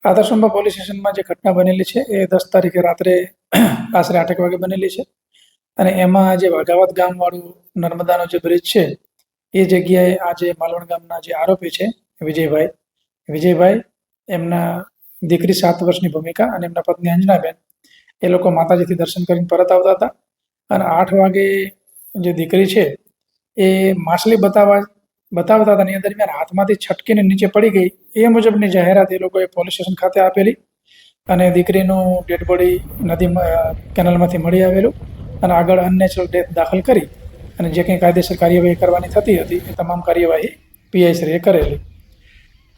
આદર્શંબા police સ્ટેશનમાં જે ઘટના બનેલી છે એ 10 તારીખે રાત્રે આશરે 8 વાગે બનેલી છે અને એમાં જે વાઘાવત ગામવાળું નર્મદાનો જે બ્રિજ છે એ જગ્યાએ આજે માલવણ ગામના જે આરોપી છે વિજયભાઈ એમના દીકરી 7 વર્ષની ભૂમિકા અને એમના પત્ની અંજનાબેન એ લોકો માતાજીથી દર્શન કરીને પરત આવતા હતા અને 8 વાગે જે દીકરી છે એ માછલી બતાવતા હતા એ દરમિયાન હાથમાંથી છટકીને નીચે પડી ગઈ એ મુજબની જાહેરાત એ લોકોએ પોલીસ સ્ટેશન ખાતે આપેલી અને દીકરીનું ડેડ બોડી કેનાલમાંથી મળી આવેલું અને આગળ અનનેચરલ ડેથ દાખલ કરી અને જે કંઈ કાયદેસર કાર્યવાહી કરવાની થતી હતી એ તમામ કાર્યવાહી પીઆઈ શ્રીએ કરેલી.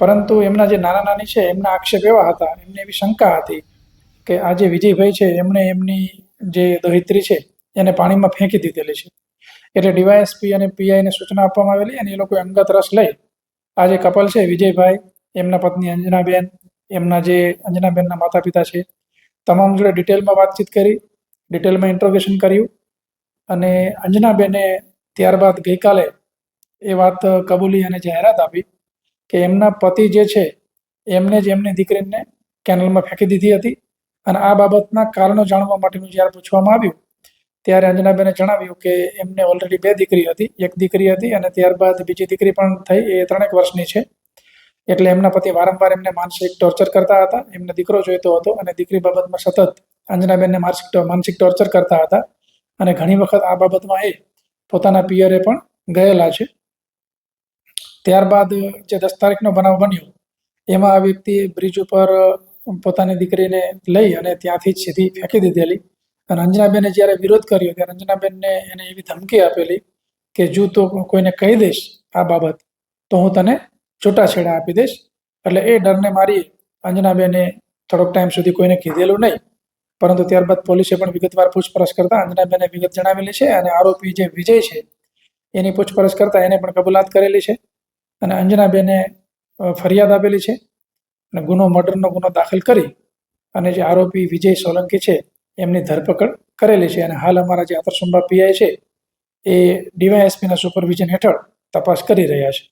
પરંતુ એમના જે નાની છે એમના આક્ષેપ એવા હતા, એમને એવી શંકા હતી કે આ જે વિજયભાઈ છે એમણે એમની જે દોહિત્રી છે એને પાણીમાં ફેંકી દીધેલી છે. એટલે ડીવાયએસપી અને પીઆઈને સૂચના આપવામાં આવેલી અને એ લોકોએ અંગત રસ લઈ આ જે કપલ છે વિજયભાઈ, એમના પત્ની અંજનાબેન, એમના જે અંજનાબેનના માતા પિતા છે તમામ જોડે ડિટેલમાં વાતચીત કરી, ડિટેલમાં ઇન્ટ્રોગેશન કર્યું અને અંજનાબેને ત્યારબાદ ગઈકાલે એ વાત કબૂલી અને જાહેરાત આપી કે એમના પતિ જે છે એમને જ એમની દીકરીને કેનલમાં ફેંકી દીધી હતી અને આ બાબતના કારણો જાણવા માટેનું જ્યારે પૂછવામાં આવ્યું ત્યારે અંજનાબેને જણાવ્યું કે એમને ઓલરેડી 2 દીકરી હતી, એક દીકરી હતી અને ત્યારબાદ બીજી દીકરી પણ થઈ, એ 3 વર્ષની છે. એટલે એમના પતિ વારંવાર એમને માનસિક ટોર્ચર કરતા હતા, એમને દીકરો જોઈતો હતો અને દીકરી બાબતમાં સતત અંજનાબેનને માનસિક ટોર્ચર કરતા હતા અને ઘણી વખત આ બાબતમાં એ પોતાના પિયરે પણ ગયેલા છે. ત્યારબાદ જે 10 તારીખનો બનાવ બન્યો એમાં આ વ્યક્તિએ બ્રિજ ઉપર પોતાની દીકરીને લઈ અને ત્યાંથી જ સીધી ફેંકી દીધેલી અને અંજનાબેને જ્યારે વિરોધ કર્યો ત્યારે અંજનાબેનને એને એવી ધમકી આપેલી કે જો તો કોઈને કહી દઈશ આ બાબત તો હું તને છૂટાછેડા આપી દઈશ. એટલે એ ડરને મારી અંજનાબેને થોડોક ટાઈમ સુધી કોઈને કીધેલું નહીં, પરંતુ ત્યારબાદ પોલીસે પણ વિગતવાર પૂછપરછ કરતા અંજનાબેને વિગત જણાવેલી છે અને આરોપી જે વિજય છે એની પૂછપરછ કરતા એને પણ કબૂલાત કરેલી છે અને અંજનાબેને ફરિયાદ આપેલી છે અને મર્ડરનો ગુનો દાખલ કરી અને જે આરોપી વિજય સોલંકી છે એમની ધરપકડ કરેલી છે અને હાલ અમારા જે આદર્શંબા પીઆઈ છે એ ડીવાયએસપીના સુપરવિઝન હેઠળ તપાસ કરી રહ્યા છે.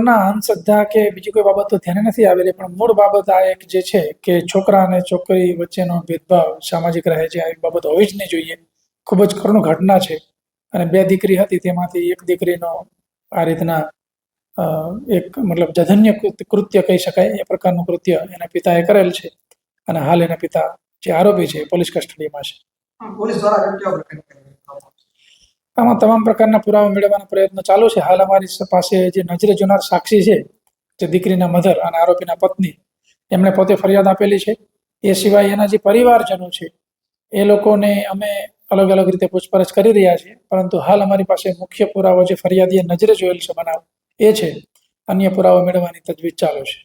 ના, અંધશ્રદ્ધા કે બીજી કોઈ બાબત તો ધ્યાને નથી આવેલી, પણ મૂળ બાબત આ એક જે છે કે છોકરા અને છોકરી વચ્ચેનો ભેદભાવ સામાજિક રહે છે, આવી બાબત હોવી જ નહીં જોઈએ. ખૂબ જ કરુણ ઘટના છે અને 2 દીકરી હતી તેમાંથી એક દીકરીનો આ રીતના એક મતલબ જધન્ય કૃત્ય કહી શકાય એ પ્રકારનું કૃત્ય એના પિતાએ કરેલ છે અને હાલ એના પિતા જે આરોપી છે પોલીસ કસ્ટડીમાં છે. આમાં તમામ પ્રકારના પુરાવા મેળવવાના પ્રયત્નો ચાલુ છે. હાલ અમારી પાસે જે નજરે જોનાર સાક્ષી છે જે દીકરીના મધર અને આરોપીના પત્ની એમણે પોતે ફરિયાદ આપેલી છે. એ સિવાય એના જે પરિવારજનો છે એ લોકોને અમે અલગ અલગ રીતે પૂછપરછ કરી રહ્યા છીએ, પરંતુ હાલ અમારી પાસે મુખ્ય પુરાવો જે ફરિયાદીએ નજરે જોયેલ છે બનાવ એ છે. અન્ય પુરાવા મેળવવાની તજવીજ ચાલુ છે.